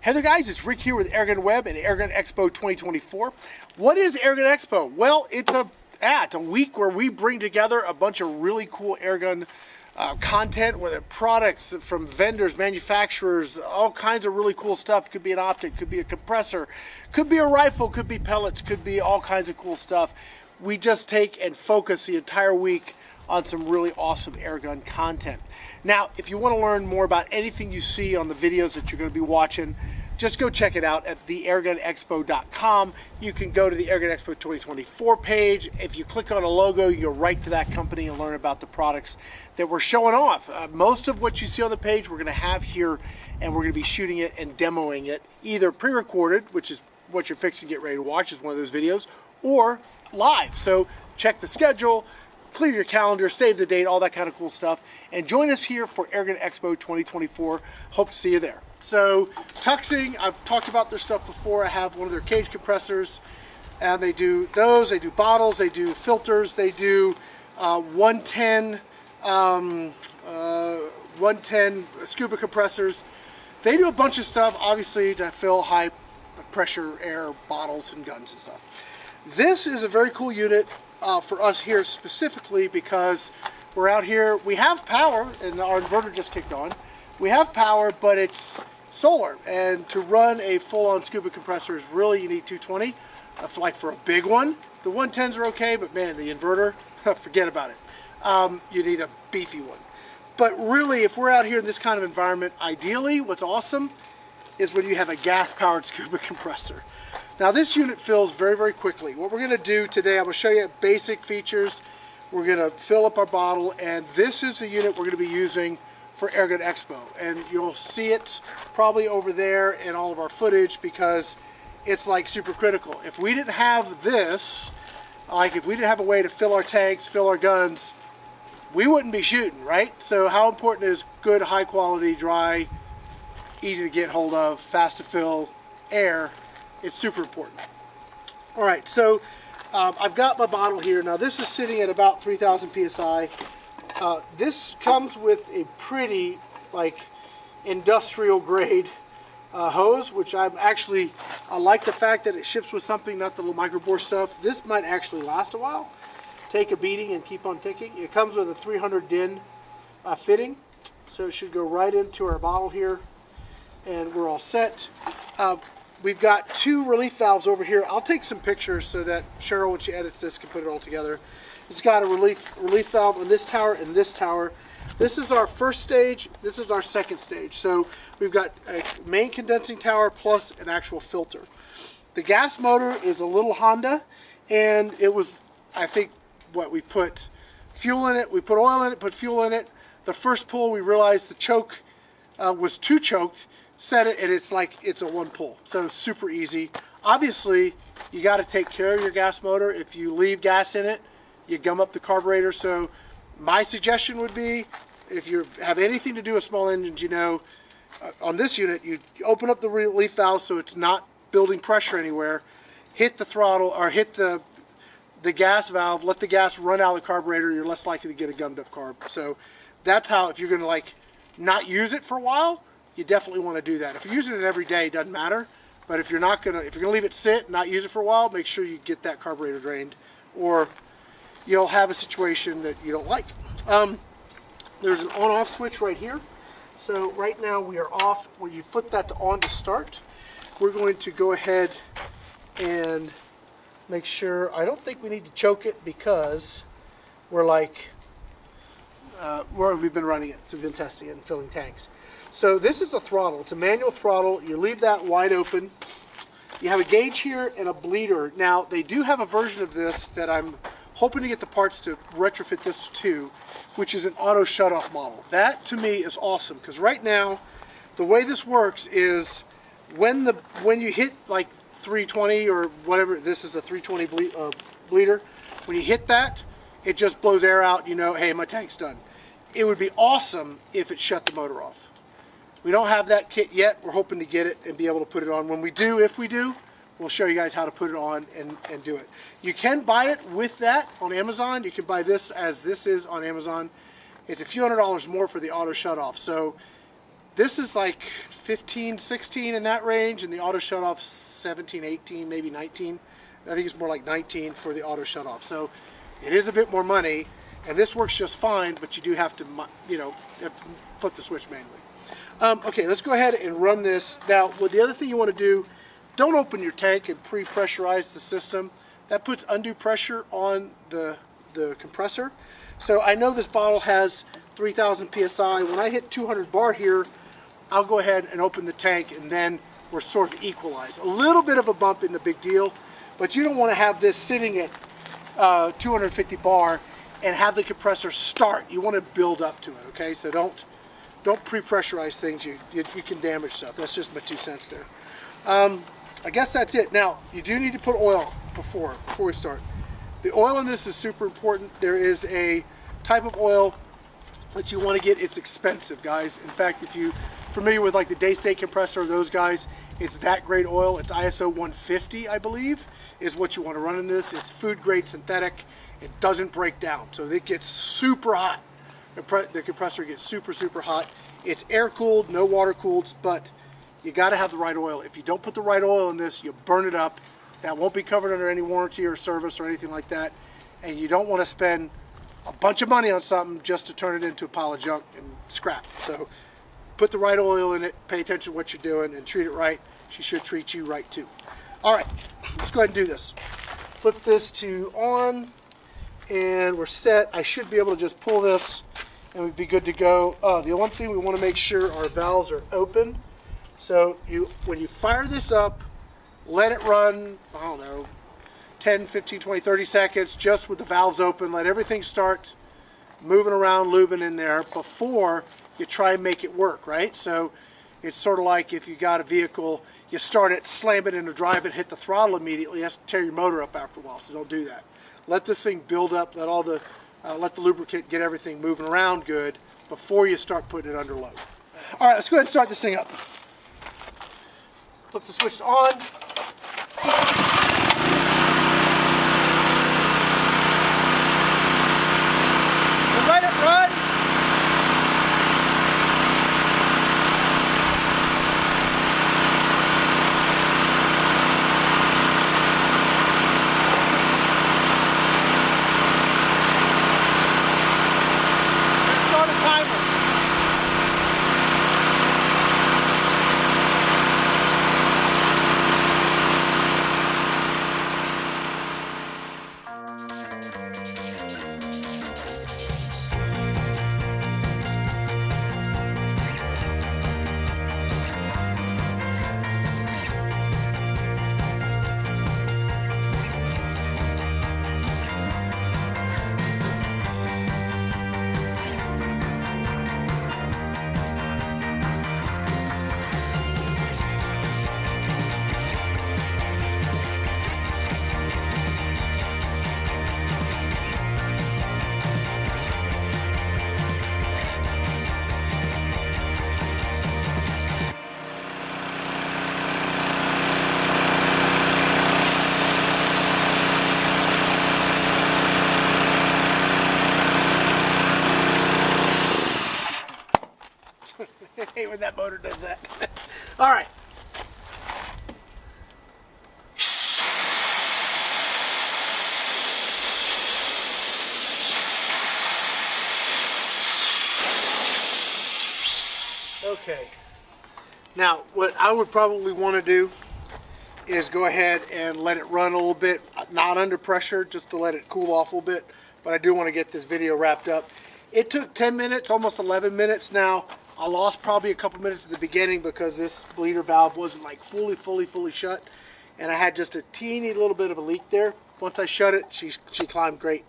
Hey there guys, it's Rick here with AirgunWeb and Airgun Expo 2024. What is Airgun Expo? Well, it's a week where we bring together a bunch of really cool airgun content, whether products from vendors, manufacturers, all kinds of really cool stuff. Could be an optic, could be a compressor, could be a rifle, could be pellets, could be all kinds of cool stuff. We just take and focus the entire week on some really awesome airgun content. Now, if you want to learn more about anything you see on the videos that you're going to be watching, just go check it out at theairgunexpo.com. You can go to the Airgun Expo 2024 page. If you click on a logo, you go right to that company and learn about the products that we're showing off. Most of what you see on the page we're going to have here, and we're going to be shooting it and demoing it, either pre-recorded, which is what you're fixing to get ready to watch, is one of those videos, or live. So check the schedule, clear your calendar, save the date, all that kind of cool stuff, and join us here for Airgun Expo 2024. Hope to see you there. So Tuxing, I've talked about their stuff before. I have one of their cage compressors, and they do those, they do bottles, they do filters, they do 110 scuba compressors. They do a bunch of stuff, obviously, to fill high pressure air bottles and guns and stuff. This is a very cool unit for us here specifically because we're out here, we have power, and our inverter just kicked on. We have power, but it's solar, and to run a full-on scuba compressor is really, you need 220. Like for a big one, the 110s are okay, but man, the inverter, forget about it. You need a beefy one. But really, if we're out here in this kind of environment, ideally, what's awesome is when you have a gas-powered scuba compressor. Now this unit fills very, very quickly. What we're going to do today, I'm going to show you basic features. We're going to fill up our bottle, and this is the unit we're going to be using for Airgun Expo. And you'll see it probably over there in all of our footage because it's like super critical. If we didn't have this, like if we didn't have a way to fill our tanks, fill our guns, we wouldn't be shooting, right? So how important is good, high quality, dry, easy to get hold of, fast to fill air? It's super important. All right, so I've got my bottle here. Now this is sitting at about 3,000 PSI. This comes with a pretty like industrial grade hose, which I like the fact that it ships with something, not the little microbore stuff. This might actually last a while. Take a beating and keep on ticking. It comes with a 300 DIN fitting, so it should go right into our bottle here, and we're all set. We've got two relief valves over here. I'll take some pictures so that Cheryl, when she edits this, can put it all together. It's got a relief valve on this tower and this tower. This is our first stage. This is our second stage. So we've got a main condensing tower plus an actual filter. The gas motor is a little Honda, and it was, I think, what we put fuel in it. We put oil in it, put fuel in it. The first pull, we realized the choke was too choked. Set it, and it's like it's a one pull, so super easy. Obviously, you got to take care of your gas motor. If you leave gas in it, you gum up the carburetor. So my suggestion would be, if you have anything to do with small engines, you know, on this unit, you open up the relief valve so it's not building pressure anywhere, hit the throttle or hit the gas valve, let the gas run out of the carburetor. You're less likely to get a gummed up carb. So that's how, if you're going to like not use it for a while, you definitely want to do that. If you're using it every day, it doesn't matter. But if you're gonna leave it sit and not use it for a while, make sure you get that carburetor drained, or you'll have a situation that you don't like. There's an on-off switch right here. So right now we are off. When you flip that to on to start, we're going to go ahead and make sure. I don't think we need to choke it because we're like we've been running it, so we've been testing it and filling tanks. So this is a throttle. It's a manual throttle. You leave that wide open. You have a gauge here and a bleeder. Now, they do have a version of this that I'm hoping to get the parts to retrofit this to, which is an auto shutoff model. That, to me, is awesome, because right now, the way this works is when you hit like 320 or whatever, this is a 320 bleeder, when you hit that, it just blows air out, you know, hey, my tank's done. It would be awesome if it shut the motor off. We don't have that kit yet. We're hoping to get it and be able to put it on. When we do, if we do, we'll show you guys how to put it on and do it. You can buy it with that on Amazon. You can buy this as this is on Amazon. It's a few $100s more for the auto shut off. So This is like 15, 16 in that range, and the auto shut off 17, 18, maybe 19. I think it's more like 19 for the auto shut off. So it is a bit more money, and this works just fine, but you do have to, you know, have to flip the switch manually. Okay, let's go ahead and run this. Now, well, the other thing you want to do, don't open your tank and pre-pressurize the system. That puts undue pressure on the compressor. So I know this bottle has 3,000 PSI. When I hit 200 bar here, I'll go ahead and open the tank, and then we're sort of equalized. A little bit of a bump isn't a big deal, but you don't want to have this sitting at 250 bar and have the compressor start. You want to build up to it, okay? So don't pre-pressurize things. You can damage stuff. That's just my 2 cents there. I guess that's it. Now, you do need to put oil before we start. The oil in this is super important. There is a type of oil that you want to get. It's expensive, guys. In fact, if you're familiar with like the Daystate compressor, those guys, it's that grade oil. It's ISO 150, I believe, is what you want to run in this. It's food grade synthetic. It doesn't break down, so it gets super hot. The compressor gets super, super hot. It's air cooled, no water cooled, but you got to have the right oil. If you don't put the right oil in this, you burn it up. That won't be covered under any warranty or service or anything like that. And you don't want to spend a bunch of money on something just to turn it into a pile of junk and scrap. So put the right oil in it, pay attention to what you're doing, and treat it right. She should treat you right too. All right, let's go ahead and do this. Flip this to on, and we're set. I should be able to just pull this and we'd be good to go. The one thing we want to make sure our valves are open. So when you fire this up, let it run, I don't know, 10, 15, 20, 30 seconds just with the valves open. Let everything start moving around, lubing in there before you try and make it work, right? So it's sort of like if you got a vehicle, you start it, slam it into drive and hit the throttle immediately. That's to tear your motor up after a while, so don't do that. Let this thing build up, let the lubricant get everything moving around good before you start putting it under load. All right, let's go ahead and start this thing up. Flip the switch to on. And let it run. Start a timer. I hate when that motor does that. All right. Okay. Now, what I would probably want to do is go ahead and let it run a little bit, not under pressure, just to let it cool off a little bit. But I do want to get this video wrapped up. It took 10 minutes, almost 11 minutes now. I lost probably a couple minutes at the beginning because this bleeder valve wasn't like fully shut, and I had just a teeny little bit of a leak there. Once I shut it, she climbed great.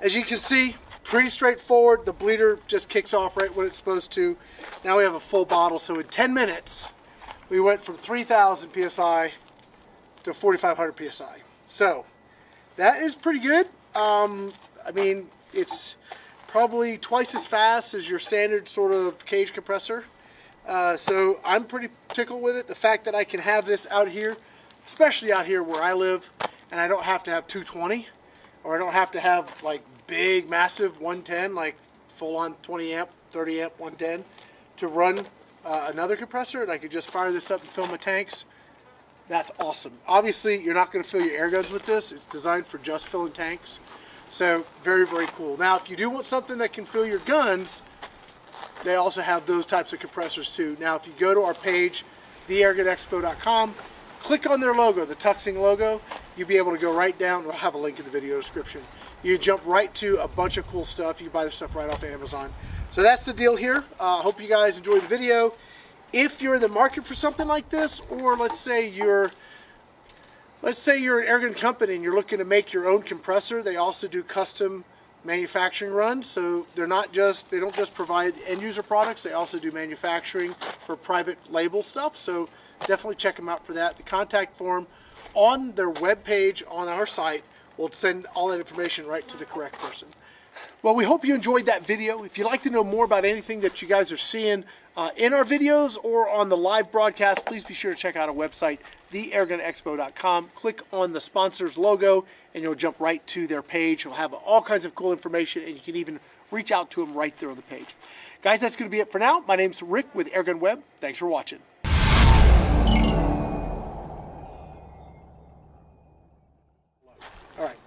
As you can see, pretty straightforward. The bleeder just kicks off right when it's supposed to. Now we have a full bottle, so in 10 minutes, we went from 3,000 PSI to 4,500 PSI. So that is pretty good. I mean, it's probably twice as fast as your standard sort of cage compressor. So I'm pretty tickled with it. The fact that I can have this out here, especially out here where I live, and I don't have to have 220, or I don't have to have like big, massive 110, like full on 20 amp, 30 amp 110 to run another compressor and I could just fire this up and fill my tanks, that's awesome. Obviously, you're not going to fill your air guns with this. It's designed for just filling tanks. So very, very cool. Now, if you do want something that can fill your guns, they also have those types of compressors too. Now, if you go to our page, theairgunexpo.com, click on their logo, the Tuxing logo, you'll be able to go right down. We'll have a link in the video description. You jump right to a bunch of cool stuff. You can buy the stuff right off of Amazon. So that's the deal here. Hope you guys enjoyed the video. If you're in the market for something like this, or let's say you're an airgun company and you're looking to make your own compressor, they also do custom manufacturing runs. So they don't just provide end user products, they also do manufacturing for private label stuff. So definitely check them out for that. The contact form on their web page on our site will send all that information right to the correct person. Well, we hope you enjoyed that video. If you'd like to know more about anything that you guys are seeing in our videos or on the live broadcast, please be sure to check out our website, theairgunexpo.com. Click on the sponsors logo and you'll jump right to their page. You'll have all kinds of cool information and you can even reach out to them right there on the page. Guys, that's going to be it for now. My name's Rick with AirgunWeb. Thanks for watching. All right.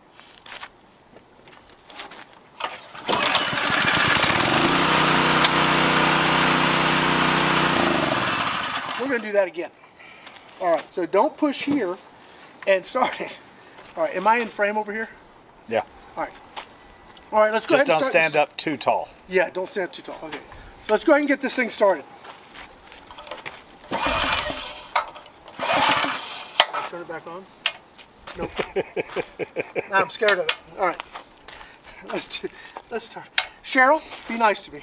We're going to do that again. All right, so don't push here and start it. All right, am I in frame over here? Yeah. All right. All right, let's go ahead and Just start don't stand this. up too tall. Yeah, don't stand up too tall. Okay. So let's go ahead and get this thing started. Turn it back on. Nope. Now I'm scared of it. All right. Let's start. Cheryl, be nice to me.